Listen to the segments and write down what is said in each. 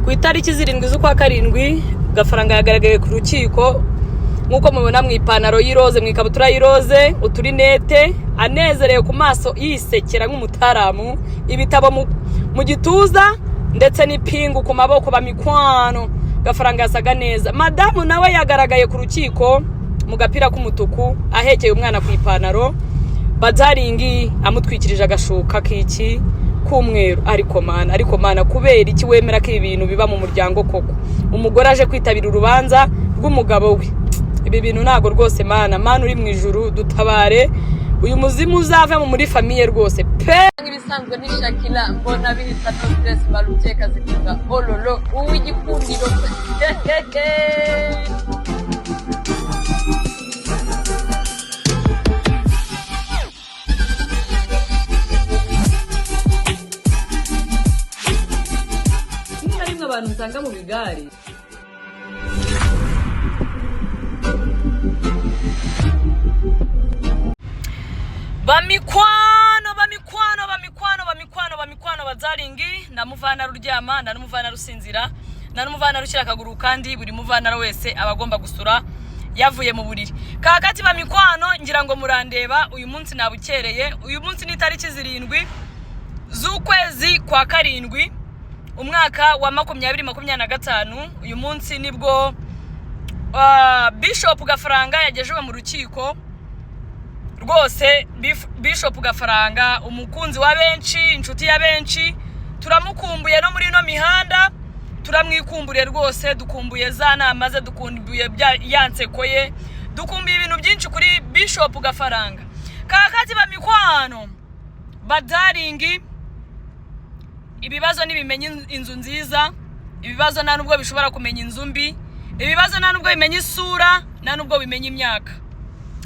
ku itariki 7 z'ukwa karindwi Gafaranga yagaragaye ku rukiko nkuko mubona mu ipantaro y'iroze mu ikabutura y'iroze uturinete anezerewe ku maso yisekera nk'umutaramu ibitabo mu gituza ndetse n'ipingu ku maboko bamikwano. Gafaranga yasaga neza. Madamu nawe yagaragaye ku rukiko mu gapira k'umutuku ahekeye umwana ku ipantaro Bazaringi amutwikirije agashuka k'iki kumweru. Ariko mana kubera iki wemera ko ibintu biba mu muryango koko umugore aje kwitabira urubanza rw'umugabo we? Ibi bintu nago rwose mana uri mu ijuru dutabare uyu muzimu uzave muri famiye rwose pe. Ibisanzwe ni Shakira mbona bihita no stress baruteka zivuga ololo uw'igikundiro rimwe abantu nsanga mu bigari bamikwano Bazaringi namuvana ruryama na numuvana rusinzira na numuvana rushira akaguru kandi buri muvana wese abagomba gusura yavuye mu buriri kakati bamikwano. Ngira ngo murandeba uyu munsi nabukereye. Uyu munsi ni tariki 7 z'ukwezi kwa karindwi umwaka wa 2025. Uyu munsi nibwo Bishop Gafaranga yagejewe mu rukiko rwose. Bishop Gafaranga umukunzi wa benshi, inshuti ya benshi, turamukumbuye no muri no mihanda, turamwikumbure rwose. Dukumbuye za nama ze, dukumbuye yansekoye, dukumbuye ibintu byinshi kuri Bishop Gafaranga. Kakati bamikwano Bazaringi ibibazo nibimenye inzu nziza, ibibazo nta nubwo bishobora kumenya inzu mbi, ibibazo nta nubwo bimenye isura, nta nubwo bimenye imyaka,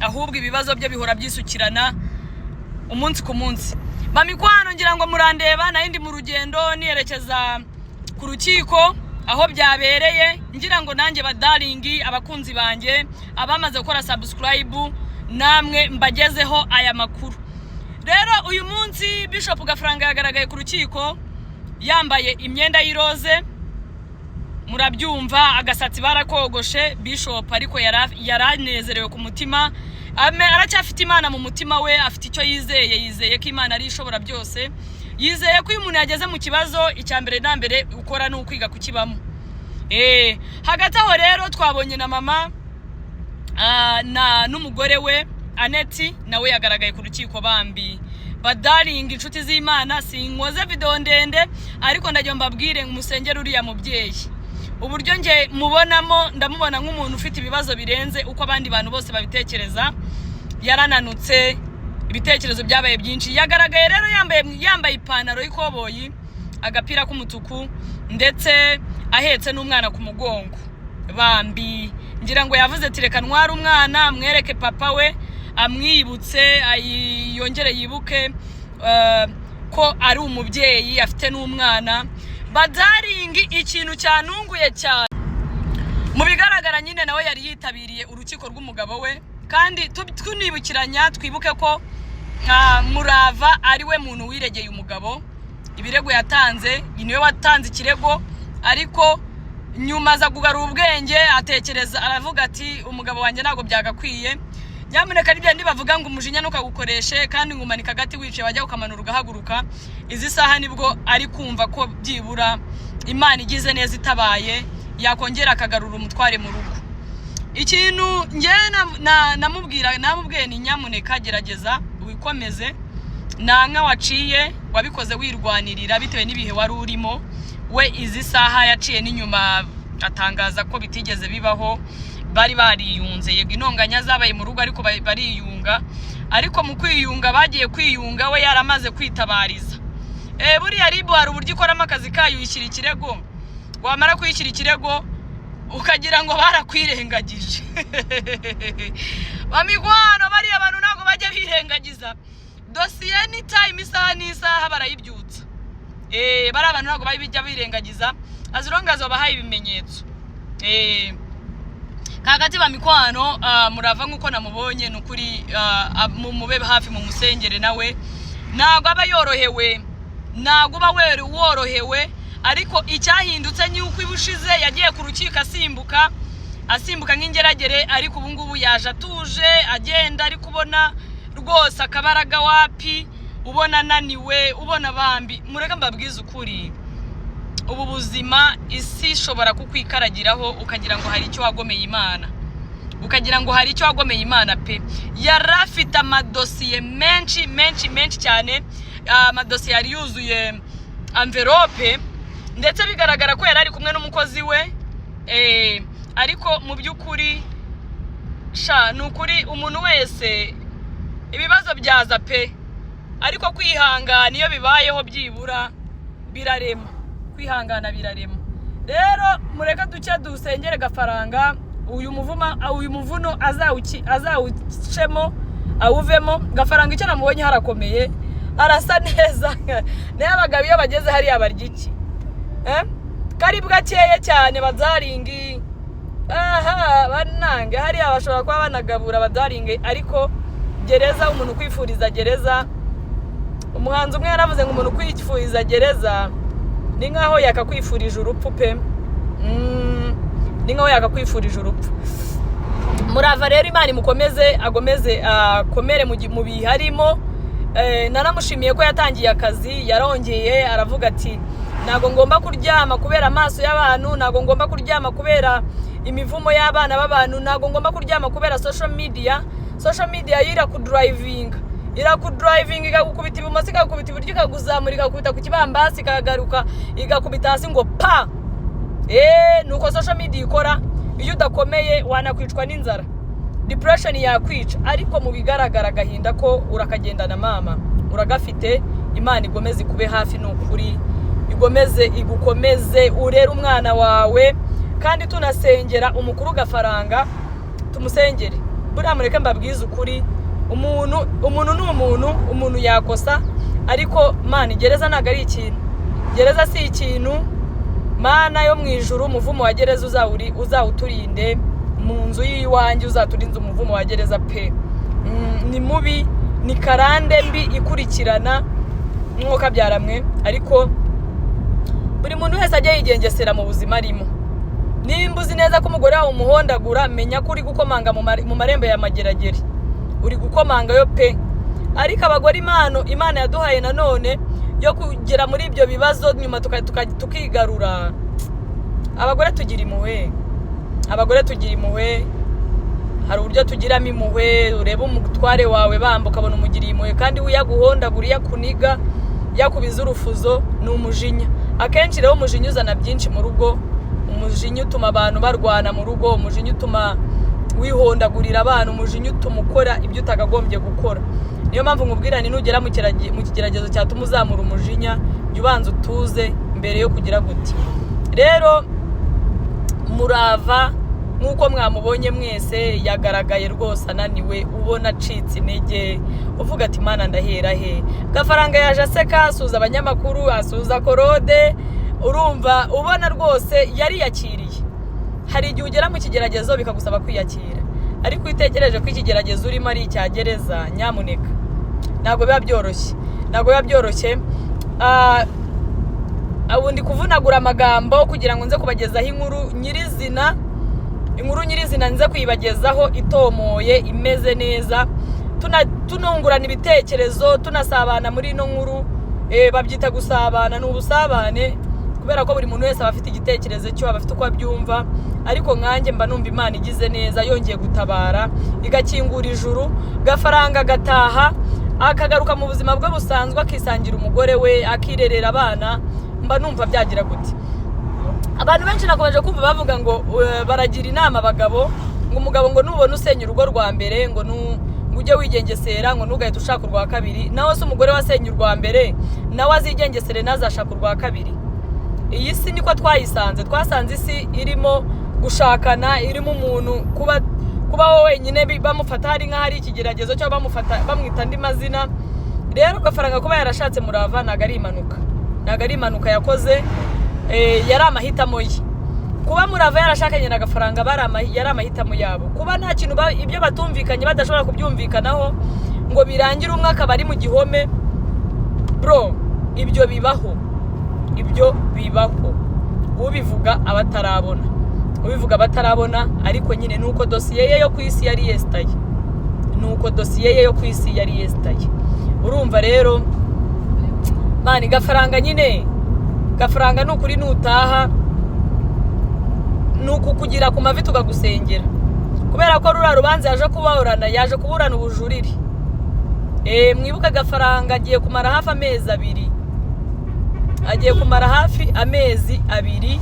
ahubwo ibibazo bye bihora byisukirana umunsi ku munsi. Bamikwano ngira ngo murandeba na indi mu rugendo nierekeza ku rukiko aho byabereye. Ngira ngo nanjye Bazaringi abakunzi banje abamaze gukora subscribe namwe mbagezeho aya makuru. Rero uyu munsi Bishop Gafaranga yagaragaye ku rukiko yambaye imyenda y'iroze, murabyumva, agasatsi barakogoshe. Bishop ariko yaranezerewe ku mutima, aracyafite Imana mu mutima we, afite icyo yizeye ko Imana ari ishobora byose, yizeye ko uyu muntu yageze mu kibazo icyambere na mbere ukora no kwiga kukibamo. Hagati aho rero twabonye na mama n'umugore we Aneti nawe yagaragaye ku rukiko bambi. Bazaringi inshuti z'Imana, sinkoze video ndende ariko ndajya mbabwire umusengero uriya mubyeyi uburyo nge mubonamo, ndamubona nk'umuntu ufite ibibazo birenze uko abandi bantu bose babitekereza. Yarananutse, ibitekerezo byabaye byinshi. Yagaragaye rero yambaye ipantaro y'ikoboyi, agapira k'umutuku ndetse ahetse n'umwana ku mugongo bambi. Ngira ngo yavuze ati reka ntwara umwana mwereke papa we, amwibutse yongere yibuke ko ari umubyeyi afite n'umwana. Bazaringi ikintu cyanunguye cyane mu bigaragara nyine nawe yari yitabiriye urukiko rw'umugabo we, kandi tunibukiranya twibuke ko Murava ari we muntu wiregeye umugabo. Ibirego yatanze, niwe watanze ikirego, ariko nyuma za kugarura ubwenge atekereza, aravuga ati umugabo wanjye ntago byagakwiye. Nyamuneka nibyo ndibavuga ngo umujinya nukagukoreshe kandi ngumanika gati wice wajya ukamanura ugahaguruka. Izi saha nibwo ari kumva ko byibura Imana igize neza itabaye yakongera akagarura umutware mu rugo. Ikintu nge namubwiye ni nyamuneka gerageza wikomeze, nanka waciye wabikoze wirwanirira bitewe n'ibihe wari urimo. We izi saha yaciye n'inyuma atangaza ko bitigeze bibaho, bari bariyunze. Yego inonganya zabaye mu rugo ariko bariyunga, ariko mu kwiyunga bagiye kwiyunga we yaramaze kwitabariza. Buriya ribu hari uburyo ikoramo akazi kayo, yishyira ikirego, wamara kwishyira ikirego ukagira ngo barakwirengagije. Bamigwano bari abantu ntago bajya birengagiza dosiye anytime isaha n'isaha barayibyutsa. Bari abantu ntago bajya birengagiza azirongazo bahaye ibimenyetso. Kakati bamikwano Murava nkuko namubonye nukuri mube hafi mu musengere nawe ntago aba yorohewe, ntago ba worohewe ariko icyahindutse ni uko ibushize yagiye ku rukiko asimbuka nk'ingeragere, ariko ubu ngubu yaje atuje agenda, ari kubona rwose akabaraga wapi, ubona ananiwe, ubona bambi. Mureka mbabwize ukuri, ubu buzima isi ishobora kukwikaragiraho ukagira ngo hari icyo wagomeye Imana, pe. Yarafite amadosiye menshi cyane, amadosiye yari yuzuye envelope, ndetse bigaragara ko yari ari kumwe n'umukozi we, ariko mu by'ukuri nukuri umuntu wese ibibazo byaza pe, ariko kwihangana iyo bibayeho byibura birarema, kwihangana birarema. Rero mureka duce dusengere Gafaranga, uyu muvuno azawucemo awuvemo. Gafaranga icyo namubonye harakomeye, arasa neza. Naye abagabo iyo bageze hariya barya iki? Kari bwakeye cyane badaringi, banange hariya bashobora kuba banagabura badaringi, ariko gereza, umuntu kwifuriza gereza, umuhanzi umwe yaravuze ngo umuntu kwifuriza gereza ni nkaho yakakwifurije urupfu pe. Ni nkaho yakakwifurije urupfu. Murava rero Imana imukomeze, akomere mu biharimo. Naramushimiye ko yatangiye akazi, yarongeye aravuga ati nago ngomba kuryama kubera amaso y'abantu, nago ngomba kuryama kubera imivumo y'abana b'abantu, nago ngomba kuryama kubera social media irakudrivinga igakubita ibumoso, igakubita iburyo, ikaguzamura, igakubita ku kibambasi, ikagaruka igakubita hasi ngo pa. Nuko social media ikora. Iyo udakomeye wanakwicwa n'inzara, depression yakwica, ariko mu bigaragara agahinda ko urakagendana mama, uragafite. Imana igomeze ikube hafi, n'ukuri igomeze igukomeze, urere umwana wawe, kandi tunasengera umukuru Gafaranga, tumusengere. Buriya mureke mbabwize ukuri, umuntu ni umuntu yakosa, ariko Mana gereza ntago ari ikintu, gereza si ikintu. Mana yo mu ijuru, umuvumo wa gereza uzawuturinde, mu nzu y'iwanjye uzaturinze umuvumo wa gereza pe. Ni mubi, ni karande mbi ikurikirana nk'uko byaramwe, ariko buri muntu wese ajya yigengesera mu buzima arimo. Nimba uzi neza ko umugore wawe umuhondagura, menya ko uri gukomanga mu marembo ya mageragere, uri gukomanga yo pe. Ariko abagore Imana yaduhaye nanone yo kugera muri ibyo bibazo, nyuma tukigarura. Abagore tugira impuhwe, hari uburyo tugiramo impuhwe. Ureba umutware wawe bambuka, abona umugiriye impuhwe, kandi yaguhondagura, yakuniga, yakubiza urufuzo, ni umujinya. Akenshi rero umujinya uzana byinshi mu rugo. Umujinya utuma abantu barwana mu rugo, umujinya utuma wihondagurira abana, umujinya utuma ukora ibyo utagagombye gukora. Niyo mpamvu nkubwira, nugera mu kigeragezo cyatuma uzamura umujinya, jya ubanza utuze mbere yo kugira guti. Rero Murava nk'uko mwamubonye mwese, yagaragaye rwose ananiwe, ubona acitse intege, uvuga ati Mana ndahera he. Gafaranga yaje aseka, asuza abanyamakuru, asuza Korode, urumva ubona rwose yari yakiriye. Hari igihe ugera mu kigeragezo bikagusaba kwiyakira, ariko itekereje ko ikigeragezo urimo ari icya gereza, nyamuneka ntago biba byoroshye. Ubundi kuvunagura amagambo kugira ngo nze kubagezaho inkuru nyirizina nze kuyibagezaho itomoye, imeze neza, tunungurana ibitekerezo, tunasabana muri ino nkuru. Babyita gusabana, ni ubusabane, kubera ko buri muntu wese aba afite igitekerezo cyo, aba afite uko abyumva. Ariko nkanjye mba numva Imana igize neza, yongeye gutabara, igakingura ijuru, Gafaranga agataha, akagaruka mu buzima bwe busanzwe, akisangira umugore we, akirerera abana. Mba numva byagira gute. Abantu benshi nakomeje kumva bavuga ngo baragira inama abagabo, ngo umugabo ngo nubona usenya urugo rwa mbere, ngo ujye wigengesera, ngo ntugahite ushaka urwa kabiri. Naho se umugore wasenya urwa mbere nawe azigengesere, nazashaka urwa kabiri. Iyi si niko twasanze isi irimo gushakana, irimo umuntu kuba wenyine, bamufata hari nk'ahari ikigeragezo cyo bamwita andi mazina. Rero Gafaranga kuba yarashatse Murava ntago ari impanuka yakoze, yari amahitamo ye. Kuba Murava yarashakanye na Gafaranga yari amahitamo yabo. Kuba nta kintu ibyo batumvikanye badashobora kubyumvikanaho ngo birangire umwe akaba ari mu gihome, bro, ibyo bibaho. ibyo bibaho, ubivuga abatarabona ariko nyine nuko dosiye ye yo kwisi yari yesitaye, urumva rero mani gafaranga nukuri nutaha nuko kugira ku mavi tugagusengera, kubera ko rura rubanza yaje kuburana ubujurire. Mwibuka gafaranga agiye kumara hafi amezi abiri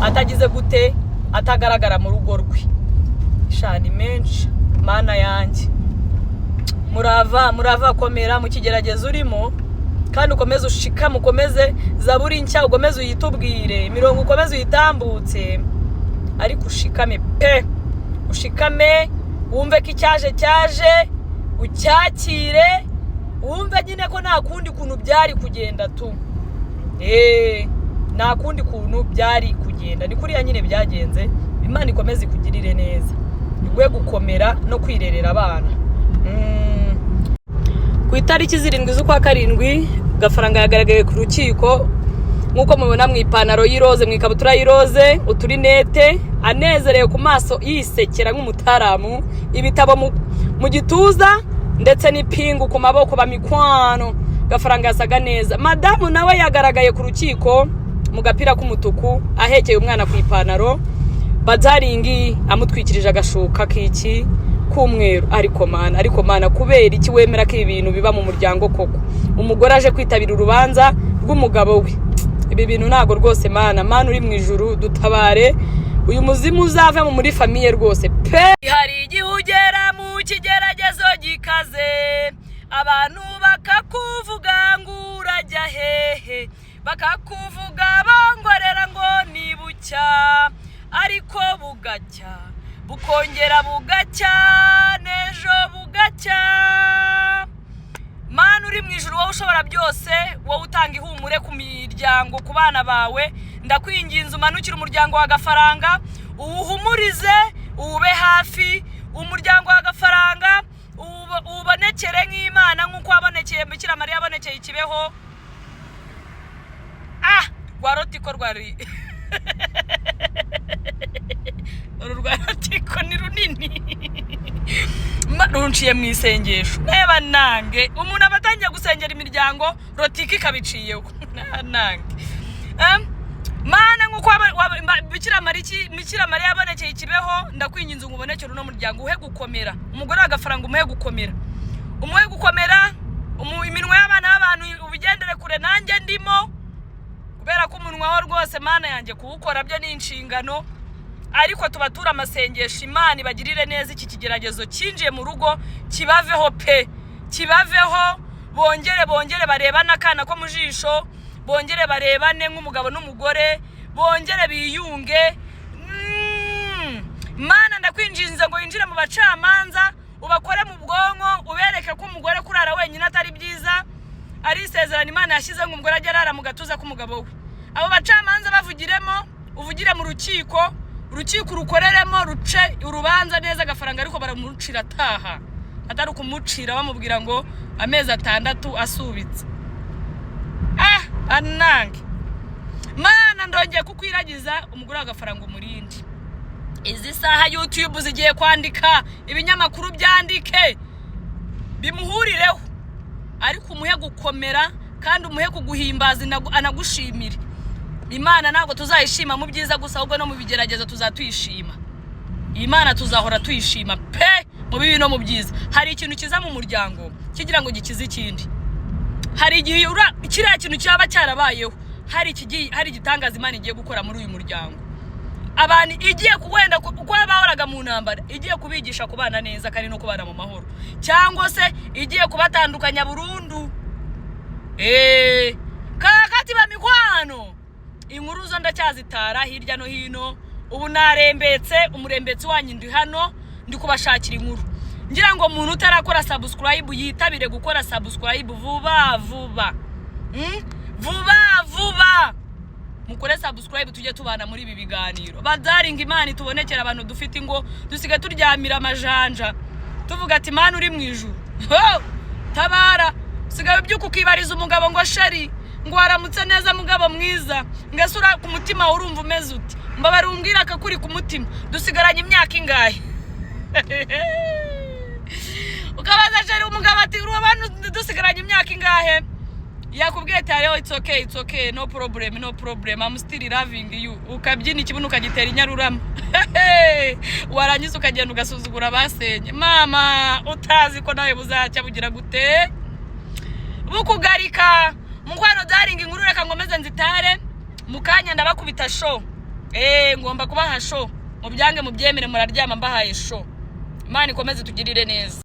atagize gute, atagaragara mu rugo rwe. Shani menshi mana yanjye, murava komera mu kigeragezo urimo, kandi ukomeze ushikame, ukomeze zaburi nshya, ukomeze uyitubwire, imirongo ukomeze uyitambutse, ariko ushikame wumve ko icyaje ucyakire, wumve nyine ko nta kundi kuntu byari kugenda tu. Nta kundi kuntu byari kugenda, ni kuriya nyine byagenze. Imana ikomeze kugirire neza, igwe gukomera no kwirerera abana. Ku itariki 7 z'ukwa 7 gafaranga yagaragaye ku rukiko nkuko mubona mu ipantaro y'iroze, mu ikabutura y'iroze, uturinete, anezerewe ku maso, yisekera nk'umutaramu, ibitabo mu gituza ndetse n'ipingu ku maboko bamikwano. Gafaranga yasaga neza. Madamu nawe yagaragaye ku rukiko mu gapira k'umutuku, ahekeye umwana ku ipantaro, bazaringi amutwikirije agashuka k'iki k'umweru. Ariko mana kubera iki wemera ko ibintu biba mu muryango koko? Umugore aje kwitabira urubanza rw'umugabo we. Ibi bintu ntago rwose mana uri mu ijuru, dutabare, uyu muzimu uzave muri famiye rwose pe. Hari igihe ugera mu kigeragezo gikaze, abantu bakakuvuga ngo urajya hehe, bakakuvuga bongorera ngo ni bucya, ariko bugacya bukongera bugacya, nejo bugacya. Mana uri mu ijuru, wowe ushobora byose, wowe utanga ihumure ku miryango, ku bana bawe, ndakwinginze umanukire umuryango wa Gafaranga, uwuhumurize, uwube hafi. Umuryango wa Gafaranga ubonekere nk'Imana nk'uko wabonekeye Bikira Mariya yabonekeye Kibeho. Rwarotiko rwari rwarotiko ni runini runciye mu isengesho. Neba nange umuntu abatangiye gusengera imiryango, rotiko ikabiciyeho nange. Mana nk'uko Bikira Mariya yabonekeye Kibeho, ndakwinginze ngubonekere uno muryango, uhe gukomera. Umugore wa Gafaranga umuhe gukomera, iminwa y'abana b'abantu ubigendere kure, nanjye ndimo, kubera ko umunwa wo rwose mana yanjye kuwukora byo ni inshingano. Ariko tubatura amasengesho, Imana ibagirire neza, iki kigeragezo kinjiye mu rugo kibaveho pe, kibaveho. Bongere barebana akana ko mu jisho, bongere barebane nk'umugabo n'umugore, bongere biyunge. Mana ndakwinjinze ngo yinjire mu bacamanza, ubakore mu bwonko, ubereke ko umugore kurara wenyine atari byiza, ari isezerano Imana yashyize ngo umugore ajye arara mu gatuza k'umugabo we. Abo bacamanza uvugire mu rukiko rukoreremo, ruce urubanza neza Gafaranga, ariko baramurucira ataha, atari ukumucira bamubwira ngo amezi 6 asubitse. Anange mana ndongeye kukwiragiza, umugore wa Gafaranga umurindi. Izi saha YouTube zigiye kwandika, ibinyamakuru byandike, bimuhurireho, ariko umuhe gukomera kandi umuhe kuguhimbaza, anagushimire. Imana ntabwo tuzayishima mu byiza gusa, ahubwo no mu bigeragezo tuzatwishima. Imana tuzahora tuyishima pe, mu bibi no mu byiza. Hari ikintu kiza mu muryango kigira ngo gikize ikindi. Hari igihe kiriya kintu cyaba cyarabayeho, hari igitangaza Imana igiye gukora muri uyu muryango. Abantu igiye kuwenda kuko bahoraga mu ntambara, igiye kubigisha kubana neza kandi no kubana mu mahoro, cyangwa se igiye kubatandukanya burundu. Kakati bamikwano, inkuru zo ndacyazitara hirya no hino. Ubu narembetse, umurembetsi wanyu ndi hano, ndi kubashakira inkuru. Ngira ngo umuntu utarakora subscribe yitabire gukora subscribe vuba. Mukore subscribe tujye tubana muri ibi biganiro. Bazaringa Imana tubonekera abantu dufite ingo, dusige turyamira amajanja, tuvuga ati Imana uri mu ijuru, tabara. Sigaye byuko ukibariza umugabo ngo shari, ngo waramutse neza mugabo mwiza, ngasura ku mutima urumva umeze uti, mbabara umbwira akakuri ku mutima, dusigaranye imyaka ingahe? Ukabaza jeri umugabo ati uru abantu dusigaranye imyaka ingahe? Yakubwiye ati ayo it's okay, no problem, I'm still loving you. Ukabyina ikibuno ukagitera inyarurama. Warangiza ukagenda ugasuzugura basenye. Mama utazi ko nawe buzacya bugira gute? Bukugarika mukwano daringi nkuru reka ngomeze nzitare mukanya ndabakubita show. Ngomba kubaha show. Mubyange mubyemere muraryama mbahaye show. Imana ikomeze tugirire neza.